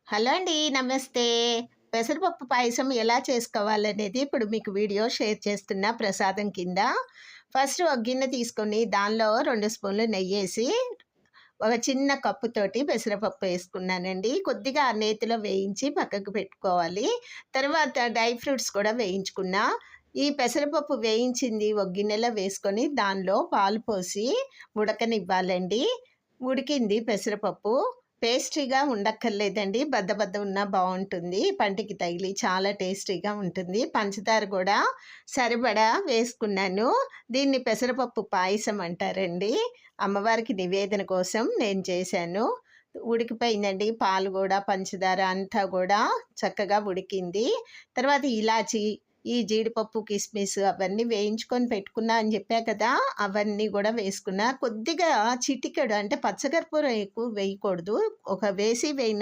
Hello అండి. నమస్తే. పెసరపప్పు పాయసం ఎలా చేసుకోవాలనేది ఇప్పుడు మీకు వీడియో షేర్ చేస్తున్నా ప్రసాదం కింద. ఫస్ట్ ఒక గిన్నె తీసుకొని దానిలో 2 స్పూన్లు నెయ్యేసి, ఒక చిన్న కప్పుతోటి పెసరపప్పు ఏసుకున్నానండి. కొద్దిగా ఆ నేతిలో వేయించి పక్కకు పెట్టుకోవాలి. తర్వాత డ్రై ఫ్రూట్స్ కూడా వేయించుకున్నా. ఈ పెసరపప్పు వేయించింది ఒక గిన్నెలో వేసుకొని దానిలో పాలు పోసి ఉడకనివ్వాలండి. ఉడికింది పెసరపప్పు. పేస్ట్రీగా ఉండక్కర్లేదండి. బద్ద బద్ద ఉన్నా బావుంటుంది. పంటికి తగిలి చాలా టేస్టీగా ఉంటుంది. పంచదార గూడా సరిపడా వేసుకున్నాను. దీన్ని పెసరపప్పు పాయసం అంటారండి. అమ్మవారికి నివేదన కోసం నేను చేశాను. ఉడికిపోయిందండి. పాలు గూడా, పంచదార అంతా గూడా చక్కగా ఉడికింది. తర్వాత ఇలాచి, ఈ జీడిపప్పు, కిస్మిస్ అవన్నీ వేయించుకొని పెట్టుకున్నా అని చెప్పా కదా! అవన్నీ గూడా వేసుకున్నా. కొద్దిగా చిటికెడు అంటే పచ్చకర్పూరం ఎక్కువ వేయకూడదు. ఒక వేసి వేయన